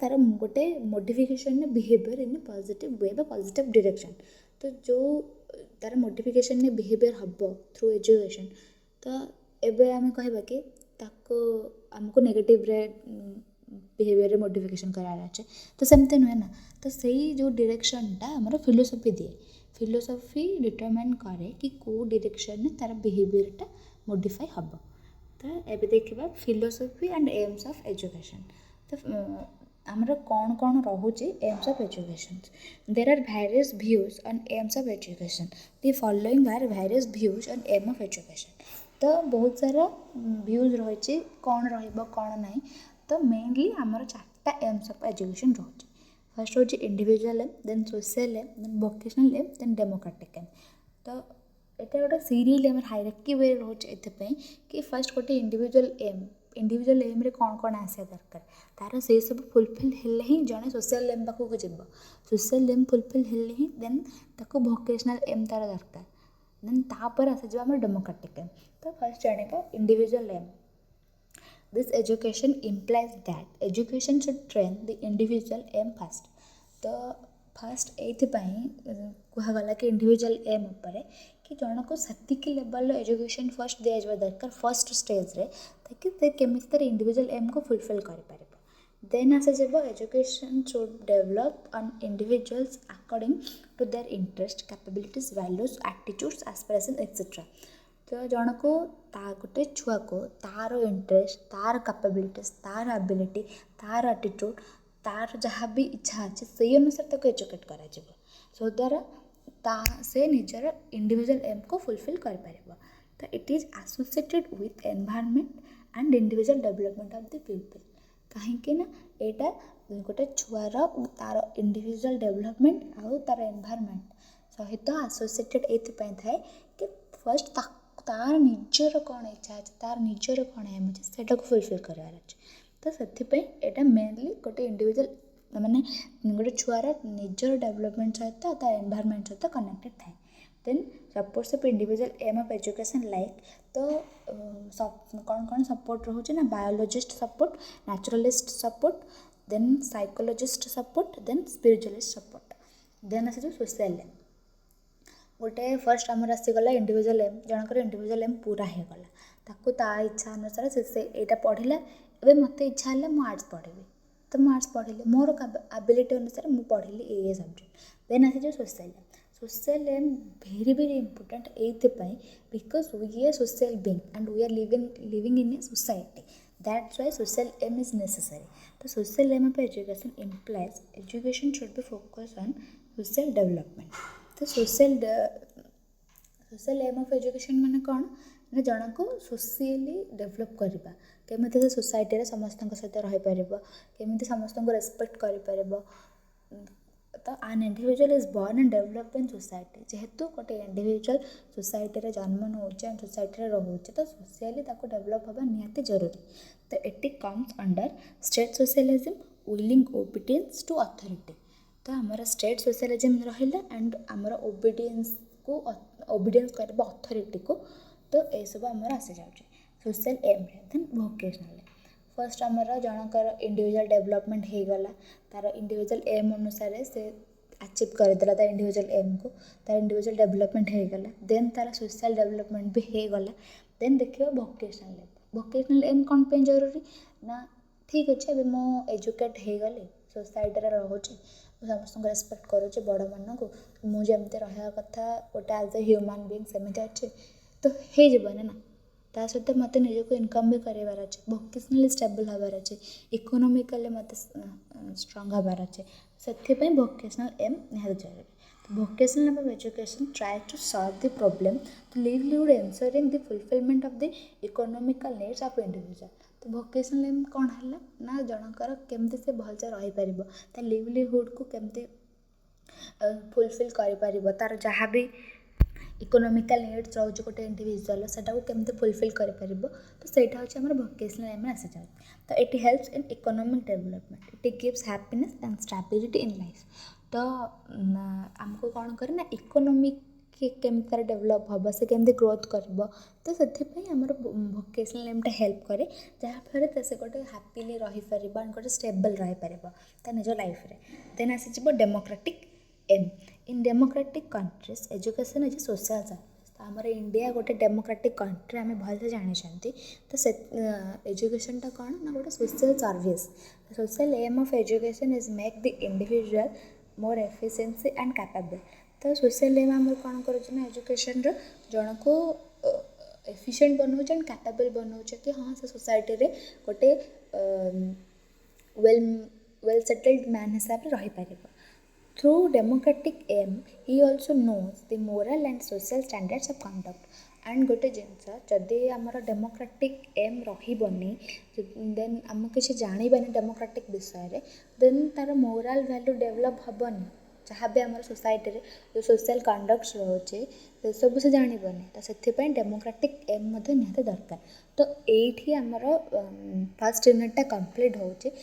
तार गोटे modification behaviour in positive way positive direction तो जो तार मोडिफिकेशन बिहेवियर हम थ्रू एजुकेशन तो एबे आम कहबा कि आमको नेगेटिव रे बिहेवियर मोडिफिकेशन करार अच्छे तो सेमती नुहे ना तो सही जो डायरेक्शनटा आमर फिलोसफी दिए फिलोसफी डिटरमाइन करे कि कौ डायरेक्शन तार बिहेवियरटा मोडिफाई हम तो ये देखा philosophy and aims of education तो आमर कौन कौन रोचे aims of education there are various views on aims of education the following are various views on aim of education तो बहुत सारा व्यूज रही कौन रौन ना तो मेनली आमर चार्टा एम्स ऑफ एजुकेशन रोचे फर्स्ट हूँ individual aim then social aim then vocational aim then democratic aim तो ये गोटे सीरियल आम हायरार्की वे रोचे ये कि फर्स्ट गोटे इंडिविजुअल एम रे कौन कौन आसा दरकार तार से सब फुलफिल हेले ही जड़े सोशल एम पाखक जीव सोशल एम फुलफिल हेले ही देन ताको वोकेशनल एम तार दरकार देन तापर आसीज आम डेमोक्रेटिक एम तो फर्स्ट जाना individual aim This education implies that education should train the individual aim first. तो फर्स्ट ये कहगला कि इंडिविजुअल एम उपर कि जन को सेतिक लेवल एजुकेशन फर्स्ट दिया दरकार फर्स्ट स्टेज रे ताकि केमी तार इंडिविजुअल एम को फुलफिल कर पार Then ଆସିଯିବ education should develop on individuals according to their interest, capabilities, values, attitudes, aspirations, etc. ତ ଜଣକୁ ଗୋଟେ ଛୁଆକୁ ତାର ଇଣ୍ଟରେଷ୍ଟ, ତାର କାପାବିଲିଟିସ୍, ତାର ଆବିଲିଟି, ତାର ଆଟିଟ୍ୟୁଡ଼, ତାର ଯାହା ବି ଇଚ୍ଛା ଅଛି ସେଇ ଅନୁସାରେ ତାକୁ ଏଜୁକେଟ୍ କରାଯିବ। ସୋ ଦ୍ୱାରା ସେ ନିଜର ଇଣ୍ଡିଭିଜୁଆଲ୍ ଏମ୍କୁ ଫୁଲଫିଲ୍ କରିପାରିବ। ତ it is associated with environment and individual development of the people. କାହିଁକି ନା ଏଇଟା ଗୋଟେ ଛୁଆର ତାର ଇଣ୍ଡିଭିଜୁଆଲ୍ ଡେଭଲପମେଣ୍ଟ ଆଉ ତାର ଏନଭାୟରମେଣ୍ଟ ସହିତ ଆସୋସିଏଟେଡ଼୍ ଏଇଥିପାଇଁ ଥାଏ କି ଫାର୍ଷ୍ଟ ତାର ନିଜର କ'ଣ ଇଚ୍ଛା ଅଛି, ତାର ନିଜର କ'ଣ ଏମ୍ ଅଛି ସେଇଟାକୁ ଫୁଲଫିଲ୍ କରିବାର ଅଛି। ତ ସେଥିପାଇଁ ଏଇଟା ମେନଲି ଗୋଟେ ଇଣ୍ଡିଭିଜୁଆଲ୍ ମାନେ ଗୋଟେ ଛୁଆର ନିଜର ଡେଭଲପମେଣ୍ଟ ସହିତ ତା ଏନଭାୟରମେଣ୍ଟ ସହିତ କନେକ୍ଟେଡ଼୍ ଥାଏ। ଦେନ୍ suppose if individual aim of education like ତ କ'ଣ ସପୋର୍ଟ ରହୁଛି ନା ବାୟୋଲୋଜିଷ୍ଟ ସପୋର୍ଟ, ନ୍ୟାଚୁରାଲିଷ୍ଟ ସପୋର୍ଟ, ଦେନ୍ ସାଇକୋଲୋଜିଷ୍ଟ ସପୋର୍ଟ, ଦେନ୍ ସ୍ପିରିଚୁଆଲିଷ୍ଟ ସପୋର୍ଟ। ଦେନ୍ ଆସିଯିବ ସୋସିଆଲ୍ ଏମ୍। ଗୋଟେ ଫାର୍ଷ୍ଟ ଆମର ଆସିଗଲା ଇଣ୍ଡିଭିଜୁଆଲ୍ ଏମ୍, ଜଣଙ୍କର ଇଣ୍ଡିଭିଜୁଆଲ୍ ଏମ୍ ପୁରା ହେଇଗଲା, ତାକୁ ତା ଇଚ୍ଛା ଅନୁସାରେ ସେ ଏଇଟା ପଢ଼ିଲା। ଏବେ ମୋତେ ଇଚ୍ଛା ହେଲା ମୁଁ ଆର୍ଟ୍ସ ପଢ଼ିବି, ତ ମୁଁ ଆର୍ଟ୍ସ ପଢ଼ିଲି, ମୋର ଆବିଲିଟି ଅନୁସାରେ ମୁଁ ପଢ଼ିଲି ଏ ସବଜେକ୍ଟ। ଦେନ୍ ଆସିଯିବ social aim. Social aim very very important ଏଇଥିପାଇଁ because we are social being and we are living in a society, that's why social aim is necessary. तो social aim of education implies education should be focus on social development. तो social aim of education माने कौन ना जनक socially develop करवा, केमिति से society रे समस्त सहित रही पारिबो, केमिति समस्त को रेस्पेक्ट करि पारिबो। तो आन individual is born and develop in society, जेहेतु गोटे इंडिविजुअल सोसाइटी रे जन्म नौचे एंड सोसाइटी रे रहउचे, तो सोशियली ताको डेवलप हवा निहाती जरूरी। तो it comes under state socialism, willing obedience to authority. तो आमर स्टेट सोशलिज्म रहिला एंड आमर ओबीडियंस करबा अथॉरिटी को। तो ये सब आमर आसी जाउचे सोशल एम रे। देन वोकेशनल फर्स्ट आमर जनकर इंडिविजुअल डेवलपमेंट हो गला, तार इंडिविजुअल एम अनुसार से अचीव करदेला तार इंडिविजुअल एम को, तार इंडिविजुअल डेवलपमेंट हो गला। देन तार सोशल डेवलपमेंट भी हो गला। देन देखिए वोकेशनल एम। वोकेशनल एम कौन पे जरूरी ना, ठीक अच्छे अभी मो एजुकेट हो गली, सोसाइटी रे रोचे, समस्त रेस्पेक्ट करुचे, बड़ मान को मुझे रहा कथा गोटे एज ए ह्यूमन बीइंग सेमती अच्छे तो हो ना। ता सहित मत निजक इनकम भी करार अच्छे, भोकेशनली स्टेबल हबार अच्छे, इकोनोमिकली मत स्ट्रंग हबार अच्छे, से भोकेशनल एम निहाती जरूरी। Vocational aim of education try to solve the problem to livelihood ensuring the fulfilment of the economical needs of individual. तो भोकेशनल एम कौन है ना जनकर केमती से भलसे रही पारिबो, ता लिवलीहुड को केमती फुलफिल करिपारिबो, तार जहाँ भी इकोनॉमिकल नीड्स रोज गोटे इंडिविजुअल सेटा को केमती फुलफिल करिपारिबो। तो सेटा होछि हमर भोकेशनल एम आसी जाय। तो it helps in economic development, it gives happiness and stability in life. तो आमको कौन करे ना इकोनॉमिक केमती तार डेवलप हम, से केमती ग्रोथ करब, तो से भोकेशनल एमटा हेल्प करे, जहाँफल से गोटे हैप्पीली रही पार गोटे स्टेबल रही पार निज लाइफ रे। देन आसी democratic aim. In democratic countries education is social service. तो आमर इंडिया गोटे डेमोक्रेटिक कंट्री आम भलसे जानी, तो से एजुकेशनटा कौन ना गोटे social service. Social aim of education is make the individual more efficiency and capable. तो सोशल एम आम कौन कर एजुकेशन जन को एफिशिएंट बनाऊे एंड कैपेबल बनाऊे कि हाँ से सोसाइटी रे गोटे वेल सेटल्ड मैन हिसाब से रही पार। Through democratic aim, he also knows the moral and social standards of conduct. And गोटे जिनस जदि आमर डेमोक्रेटिक एम रही देन आम किसी जानवानी डेमोक्रेटिक विषय रे, देन तार मोराल वैल्यू डेवलप हेनी, जहाँ भी आम सोसाइटी रे जो सोशल कंडक्ट्स रोचे से सब से जाननी। तो से डेमोक्रेटिक एम निहाती दरकार। तो ये आमर फर्स्ट यूनिटा कंप्लीट होची।